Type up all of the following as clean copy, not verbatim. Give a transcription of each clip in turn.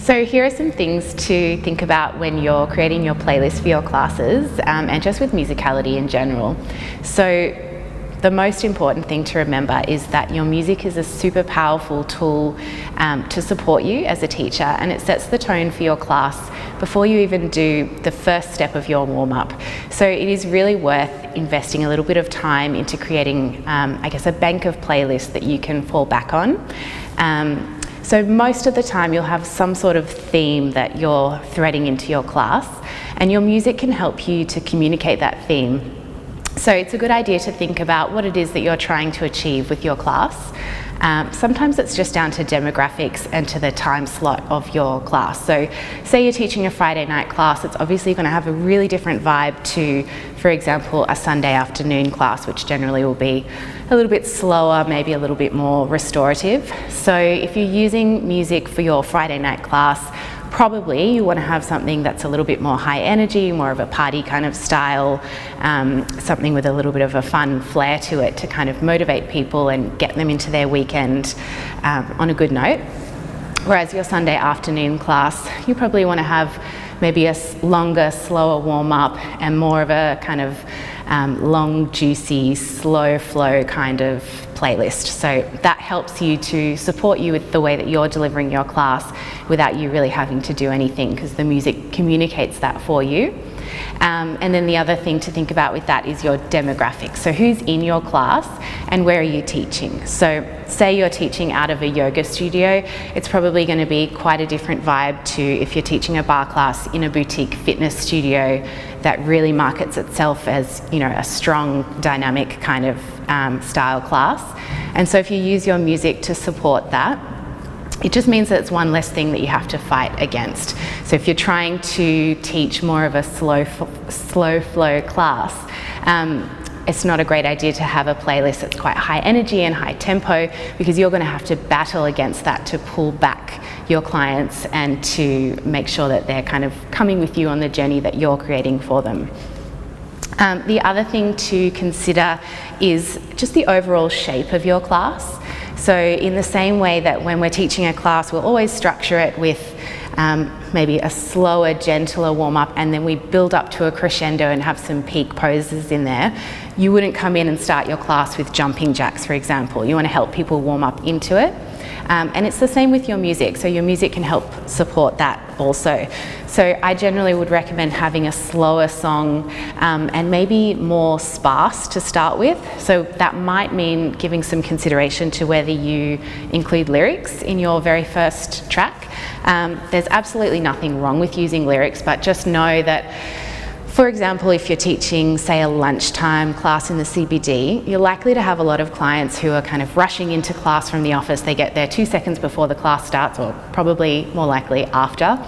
So here are some things to think about when you're creating your playlist for your classes, and just with musicality in general. So the most important thing to remember is that your music is a super powerful tool to support you as a teacher, and it sets the tone for your class before you even do the first step of your warm-up. So it is really worth investing a little bit of time into creating, a bank of playlists that you can fall back on. So most of the time you'll have some sort of theme that you're threading into your class, and your music can help you to communicate that theme. So it's a good idea to think about what it is that you're trying to achieve with your class. Sometimes it's just down to demographics and to the time slot of your class. So say you're teaching a Friday night class, it's obviously going to have a really different vibe to, for example, a Sunday afternoon class, which generally will be a little bit slower, maybe a little bit more restorative. So if you're using music for your Friday night class, probably you want to have something that's a little bit more high energy, more of a party kind of style, something with a little bit of a fun flair to it to kind of motivate people and get them into their weekend on a good note. Whereas your Sunday afternoon class, you probably want to have maybe a longer, slower warm-up and more of a kind of long, juicy, slow flow kind of playlist. So that helps you to support you with the way that you're delivering your class without you really having to do anything, because the music communicates that for you. And then the other thing to think about with that is your demographics. So who's in your class and where are you teaching? So say you're teaching out of a yoga studio, it's probably going to be quite a different vibe to if you're teaching a bar class in a boutique fitness studio that really markets itself as, you know, a strong, dynamic kind of style class. And so if you use your music to support that, it just means that it's one less thing that you have to fight against. So if you're trying to teach more of a slow flow class, it's not a great idea to have a playlist that's quite high energy and high tempo, because you're going to have to battle against that to pull back your clients and to make sure that they're kind of coming with you on the journey that you're creating for them. The other thing to consider is just the overall shape of your class. So in the same way that when we're teaching a class, we'll always structure it with maybe a slower, gentler warm-up, and then we build up to a crescendo and have some peak poses in there. You wouldn't come in and start your class with jumping jacks, for example. You want to help people warm up into it. And it's the same with your music, so your music can help support that also. So I generally would recommend having a slower song and maybe more sparse to start with. So that might mean giving some consideration to whether you include lyrics in your very first track. There's absolutely nothing wrong with using lyrics, but just know that, for example, if you're teaching, say, a lunchtime class in the CBD, you're likely to have a lot of clients who are kind of rushing into class from the office. They get there 2 seconds before the class starts, or probably more likely after.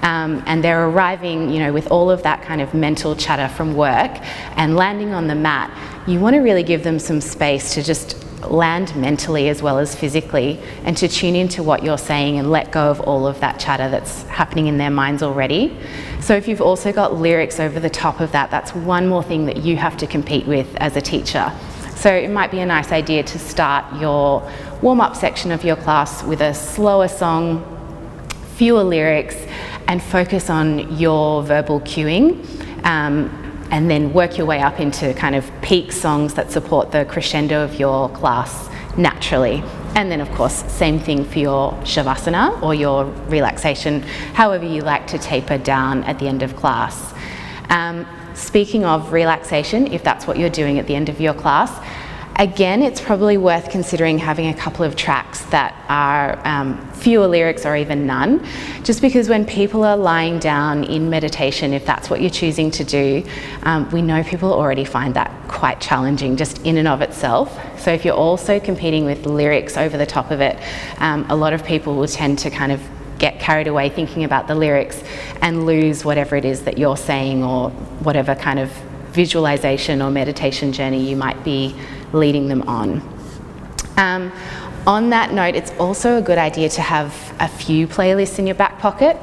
And they're arriving, you know, with all of that kind of mental chatter from work and landing on the mat. You want to really give them some space to just land mentally as well as physically, and to tune into what you're saying and let go of all of that chatter that's happening in their minds already. So if you've also got lyrics over the top of that, that's one more thing that you have to compete with as a teacher. So it might be a nice idea to start your warm-up section of your class with a slower song, fewer lyrics, and focus on your verbal cueing. And then work your way up into kind of peak songs that support the crescendo of your class naturally. And then, of course, same thing for your shavasana or your relaxation, however you like to taper down at the end of class. Speaking of relaxation, if that's what you're doing at the end of your class, again, it's probably worth considering having a couple of tracks that are fewer lyrics or even none, just because when people are lying down in meditation, if that's what you're choosing to do, we know people already find that quite challenging just in and of itself. So if you're also competing with lyrics over the top of it, a lot of people will tend to kind of get carried away thinking about the lyrics and lose whatever it is that you're saying, or whatever kind of visualization or meditation journey you might be leading them on. On that note, it's also a good idea to have a few playlists in your back pocket.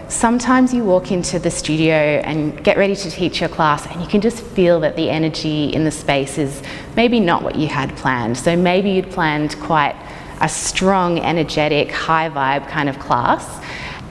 Sometimes you walk into the studio and get ready to teach your class, and you can just feel that the energy in the space is maybe not what you had planned. So maybe you'd planned quite a strong, energetic, high vibe kind of class,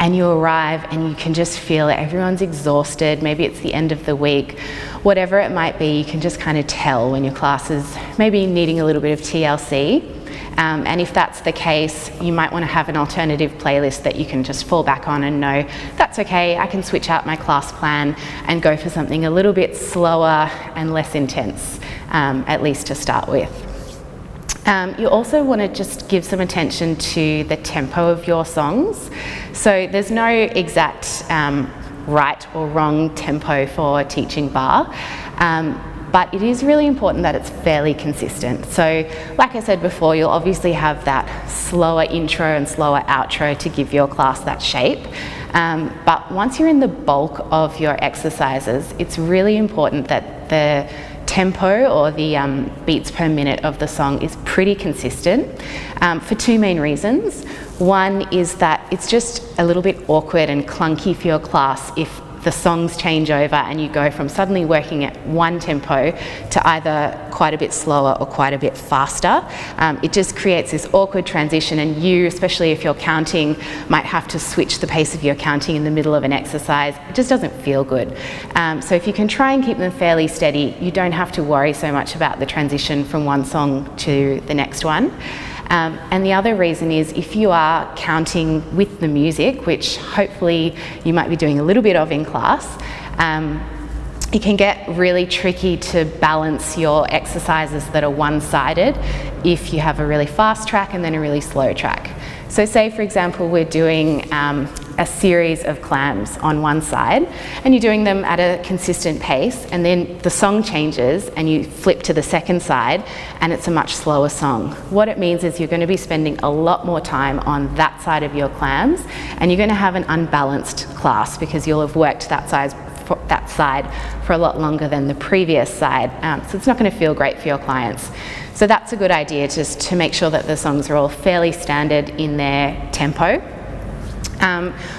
and you arrive and you can just feel it. Everyone's exhausted. Maybe it's the end of the week. Whatever it might be, you can just kind of tell when your class is maybe needing a little bit of TLC. And if that's the case, you might want to have an alternative playlist that you can just fall back on and know, that's okay, I can switch out my class plan and go for something a little bit slower and less intense, at least to start with. You also want to just give some attention to the tempo of your songs. So there's no exact right or wrong tempo for teaching Barre. But it is really important that it's fairly consistent. So like I said before, you'll obviously have that slower intro and slower outro to give your class that shape. But once you're in the bulk of your exercises, it's really important that the tempo or the beats per minute of the song is pretty consistent for two main reasons. One is that it's just a little bit awkward and clunky for your class if the songs change over and you go from suddenly working at one tempo to either quite a bit slower or quite a bit faster. It just creates this awkward transition, and you, especially if you're counting, might have to switch the pace of your counting in the middle of an exercise. It just doesn't feel good. So if you can try and keep them fairly steady, you don't have to worry so much about the transition from one song to the next one. And the other reason is if you are counting with the music, which hopefully you might be doing a little bit of in class, it can get really tricky to balance your exercises that are one-sided if you have a really fast track and then a really slow track. So say, for example, we're doing a series of clams on one side, and you're doing them at a consistent pace, and then the song changes and you flip to the second side and it's a much slower song. What it means is you're going to be spending a lot more time on that side of your clams, and you're going to have an unbalanced class because you'll have worked that side for a lot longer than the previous side. So it's not going to feel great for your clients. So that's a good idea, just to make sure that the songs are all fairly standard in their tempo.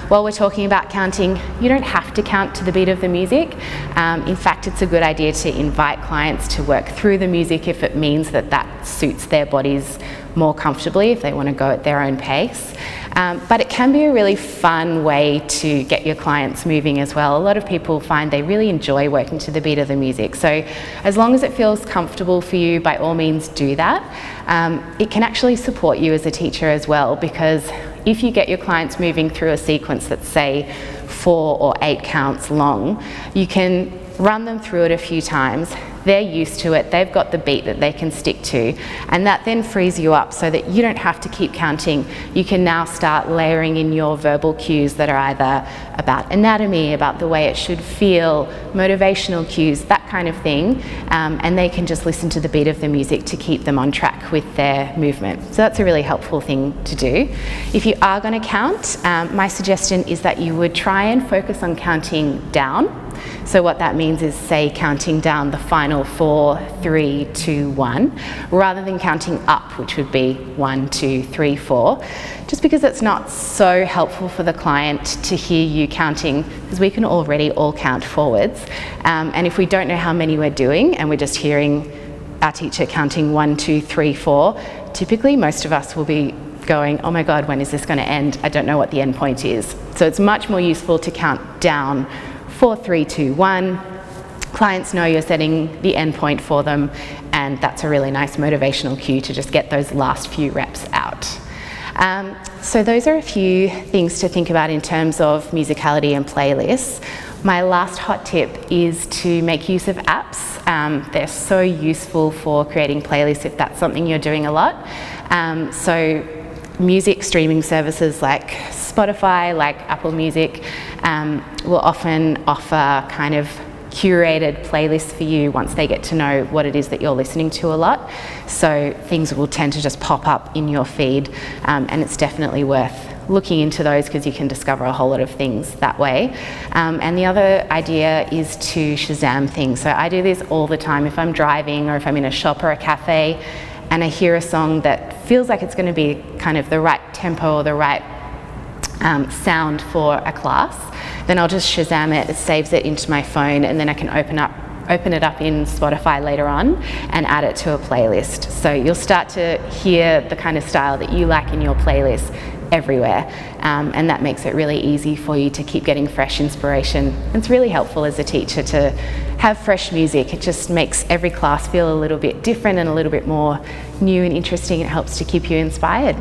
While we're talking about counting, you don't have to count to the beat of the music. In fact, it's a good idea to invite clients to work through the music if it means that that suits their bodies more comfortably, if they want to go at their own pace. But it can be a really fun way to get your clients moving as well. A lot of people find they really enjoy working to the beat of the music. So as long as it feels comfortable for you, by all means do that. It can actually support you as a teacher as well, because if you get your clients moving through a sequence that's, say, 4 or 8 counts long, you can run them through it a few times. They're used to it, they've got the beat that they can stick to, and that then frees you up so that you don't have to keep counting. You can now start layering in your verbal cues that are either about anatomy, about the way it should feel, motivational cues, that kind of thing, and they can just listen to the beat of the music to keep them on track with their movement. So that's a really helpful thing to do. If you are going to count, my suggestion is that you would try and focus on counting down. So what that means is, say, counting down the final 4, 3, 2, 1, rather than counting up, which would be 1, 2, 3, 4, just because it's not so helpful for the client to hear you counting, because we can already all count forwards. And if we don't know how many we're doing and we're just hearing our teacher counting 1, 2, 3, 4, typically most of us will be going, oh my God, when is this going to end? I don't know what the end point is. So it's much more useful to count down 4, 3, 2, 1. Clients know you're setting the end point for them, and that's a really nice motivational cue to just get those last few reps out. So those are a few things to think about in terms of musicality and playlists. My last hot tip is to make use of apps. They're so useful for creating playlists if that's something you're doing a lot. So music streaming services like Spotify, like Apple Music, will often offer kind of curated playlists for you once they get to know what it is that you're listening to a lot. So things will tend to just pop up in your feed, and it's definitely worth looking into those because you can discover a whole lot of things that way. And the other idea is to Shazam things. So I do this all the time if I'm driving or if I'm in a shop or a cafe and I hear a song that feels like it's going to be kind of the right tempo or the right sound for a class, then I'll just Shazam it, it saves it into my phone, and then I can open it up in Spotify later on and add it to a playlist. So you'll start to hear the kind of style that you like in your playlist everywhere, and that makes it really easy for you to keep getting fresh inspiration. It's really helpful as a teacher to have fresh music. It just makes every class feel a little bit different and a little bit more new and interesting. It helps to keep you inspired.